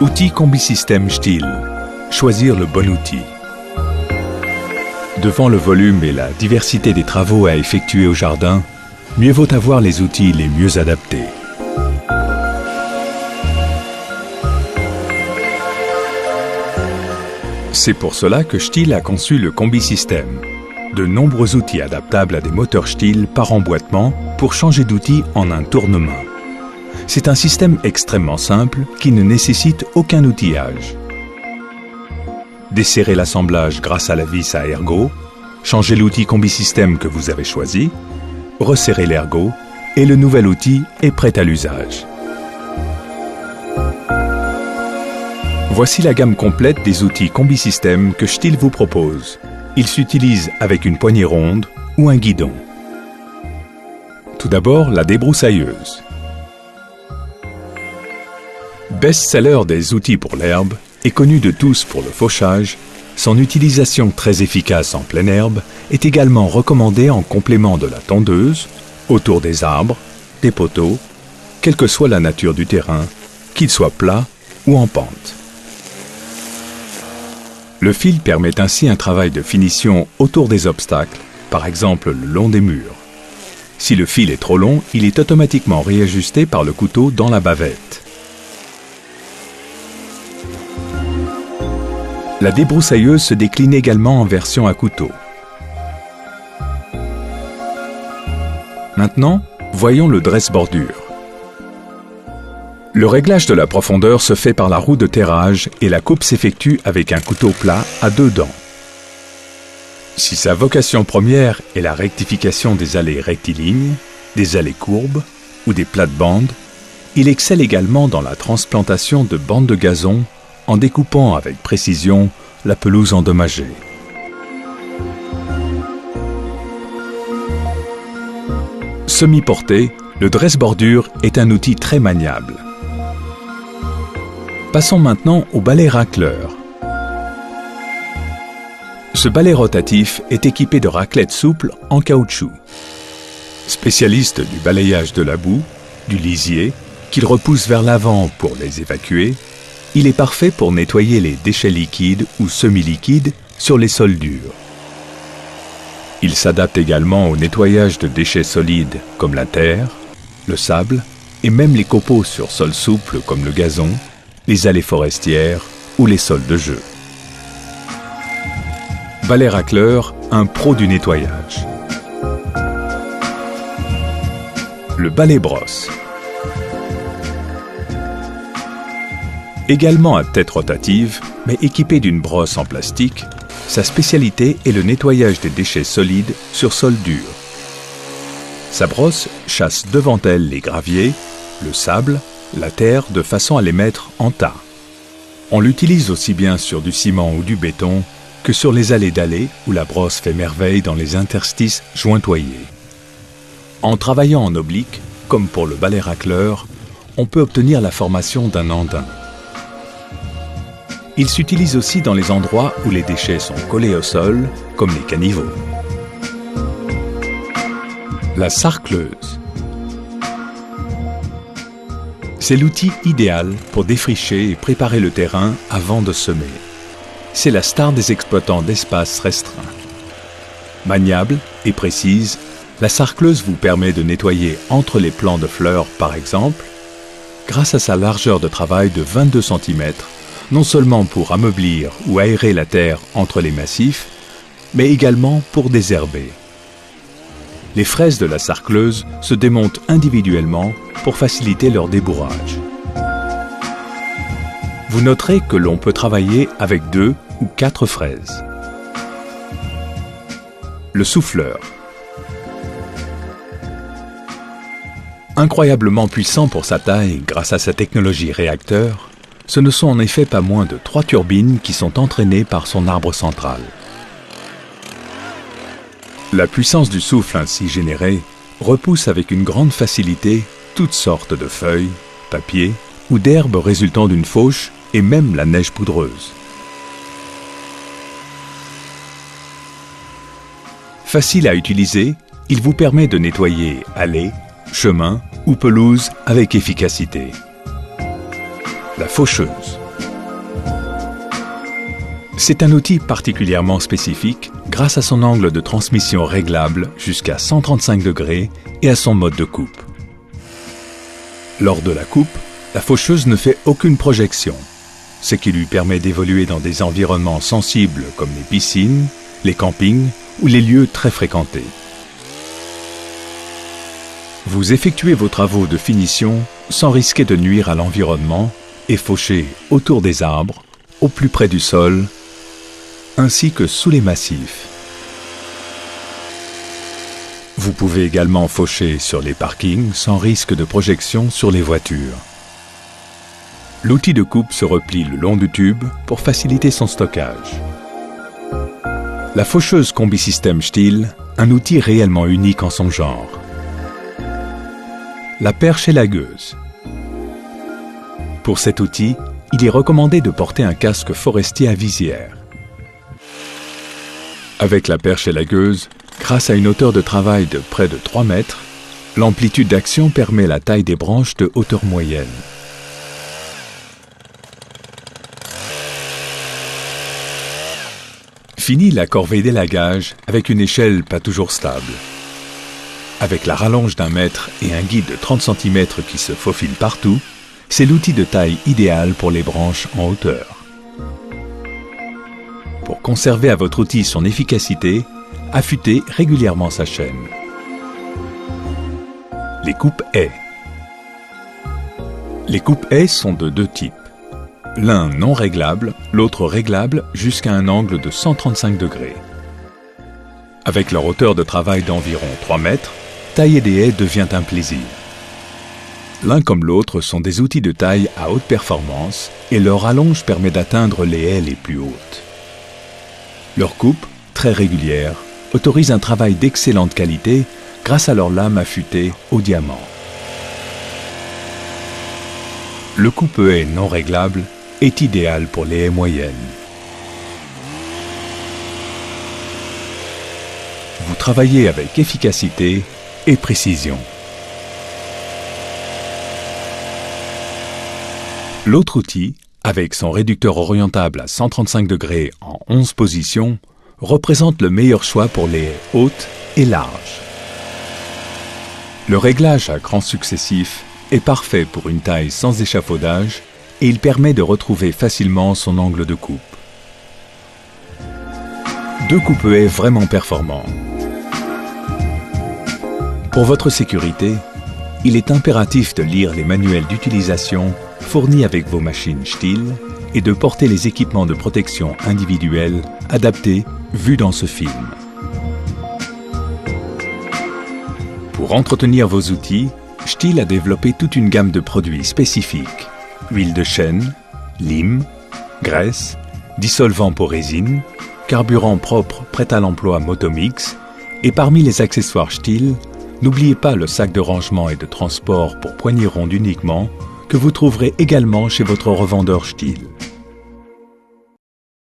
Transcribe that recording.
Outil Combi-Système Stihl. Choisir le bon outil. Devant le volume et la diversité des travaux à effectuer au jardin, mieux vaut avoir les outils les mieux adaptés. C'est pour cela que Stihl a conçu le Combi-Système. De nombreux outils adaptables à des moteurs Stihl par emboîtement pour changer d'outil en un tournement. C'est un système extrêmement simple qui ne nécessite aucun outillage. Desserrez l'assemblage grâce à la vis à ergot, changez l'outil Combi-Système que vous avez choisi, resserrez l'ergot et le nouvel outil est prêt à l'usage. Voici la gamme complète des outils Combi-Système que Stihl vous propose. Ils s'utilisent avec une poignée ronde ou un guidon. Tout d'abord, la débroussailleuse. Best-seller des outils pour l'herbe et connu de tous pour le fauchage, son utilisation très efficace en pleine herbe est également recommandée en complément de la tondeuse, autour des arbres, des poteaux, quelle que soit la nature du terrain, qu'il soit plat ou en pente. Le fil permet ainsi un travail de finition autour des obstacles, par exemple le long des murs. Si le fil est trop long, il est automatiquement réajusté par le couteau dans la bavette. La débroussailleuse se décline également en version à couteau. Maintenant, voyons le dresse-bordure. Le réglage de la profondeur se fait par la roue de terrage et la coupe s'effectue avec un couteau plat à 2 dents. Si sa vocation première est la rectification des allées rectilignes, des allées courbes ou des plates-bandes, il excelle également dans la transplantation de bandes de gazon en découpant avec précision la pelouse endommagée. Semi-porté, le dresse-bordure est un outil très maniable. Passons maintenant au balai racleur. Ce balai rotatif est équipé de raclettes souples en caoutchouc. Spécialiste du balayage de la boue, du lisier, qu'il repousse vers l'avant pour les évacuer, il est parfait pour nettoyer les déchets liquides ou semi-liquides sur les sols durs. Il s'adapte également au nettoyage de déchets solides comme la terre, le sable et même les copeaux sur sol souple comme le gazon, les allées forestières ou les sols de jeu. Balai racleur, un pro du nettoyage. Le balai brosse. Également à tête rotative, mais équipé d'une brosse en plastique, sa spécialité est le nettoyage des déchets solides sur sol dur. Sa brosse chasse devant elle les graviers, le sable, la terre de façon à les mettre en tas. On l'utilise aussi bien sur du ciment ou du béton que sur les allées dallées où la brosse fait merveille dans les interstices jointoyés. En travaillant en oblique, comme pour le balai racleur, on peut obtenir la formation d'un andin. Il s'utilise aussi dans les endroits où les déchets sont collés au sol, comme les caniveaux. La sarcleuse. C'est l'outil idéal pour défricher et préparer le terrain avant de semer. C'est la star des exploitants d'espaces restreints. Maniable et précise, la sarcleuse vous permet de nettoyer entre les plants de fleurs par exemple, grâce à sa largeur de travail de 22 cm, non seulement pour ameublir ou aérer la terre entre les massifs, mais également pour désherber. Les fraises de la sarcleuse se démontent individuellement pour faciliter leur débourrage. Vous noterez que l'on peut travailler avec 2 ou 4 fraises. Le souffleur. Incroyablement puissant pour sa taille grâce à sa technologie réacteur, ce ne sont en effet pas moins de 3 turbines qui sont entraînées par son arbre central. La puissance du souffle ainsi généré repousse avec une grande facilité toutes sortes de feuilles, papiers ou d'herbes résultant d'une fauche et même la neige poudreuse. Facile à utiliser, il vous permet de nettoyer allées, chemins ou pelouses avec efficacité. La faucheuse. C'est un outil particulièrement spécifique grâce à son angle de transmission réglable jusqu'à 135 degrés et à son mode de coupe. Lors de la coupe, la faucheuse ne fait aucune projection, ce qui lui permet d'évoluer dans des environnements sensibles comme les piscines, les campings ou les lieux très fréquentés. Vous effectuez vos travaux de finition sans risquer de nuire à l'environnement et fauchez autour des arbres, au plus près du sol, ainsi que sous les massifs. Vous pouvez également faucher sur les parkings sans risque de projection sur les voitures. L'outil de coupe se replie le long du tube pour faciliter son stockage. La faucheuse Combi-System Stihl, un outil réellement unique en son genre. La perche élagueuse. Pour cet outil, il est recommandé de porter un casque forestier à visière. Avec la perche élagueuse, grâce à une hauteur de travail de près de 3 mètres, l'amplitude d'action permet la taille des branches de hauteur moyenne. Fini la corvée d'élagage avec une échelle pas toujours stable. Avec la rallonge d'1 mètre et un guide de 30 cm qui se faufile partout, c'est l'outil de taille idéal pour les branches en hauteur. Pour conserver à votre outil son efficacité, affûtez régulièrement sa chaîne. Les coupes-haies. Les coupes-haies sont de 2 types. L'un non réglable, l'autre réglable jusqu'à un angle de 135 degrés. Avec leur hauteur de travail d'environ 3 mètres, tailler des haies devient un plaisir. L'un comme l'autre sont des outils de taille à haute performance et leur rallonge permet d'atteindre les haies les plus hautes. Leur coupe, très régulière, autorise un travail d'excellente qualité grâce à leur lame affûtée au diamant. Le coupe-haie non réglable est idéal pour les haies moyennes. Vous travaillez avec efficacité et précision. L'autre outil, avec son réducteur orientable à 135 degrés en 11 positions, représente le meilleur choix pour les haies hautes et larges. Le réglage à crans successifs est parfait pour une taille sans échafaudage et il permet de retrouver facilement son angle de coupe. 2 coupe-haies vraiment performants. Pour votre sécurité, il est impératif de lire les manuels d'utilisation fournis avec vos machines Stihl et de porter les équipements de protection individuels adaptés vus dans ce film. Pour entretenir vos outils, Stihl a développé toute une gamme de produits spécifiques: huile de chêne, lime, graisse, dissolvant pour résine, carburant propre prêt à l'emploi Motomix, et parmi les accessoires Stihl, n'oubliez pas le sac de rangement et de transport pour poignée ronde uniquement, que vous trouverez également chez votre revendeur Stihl.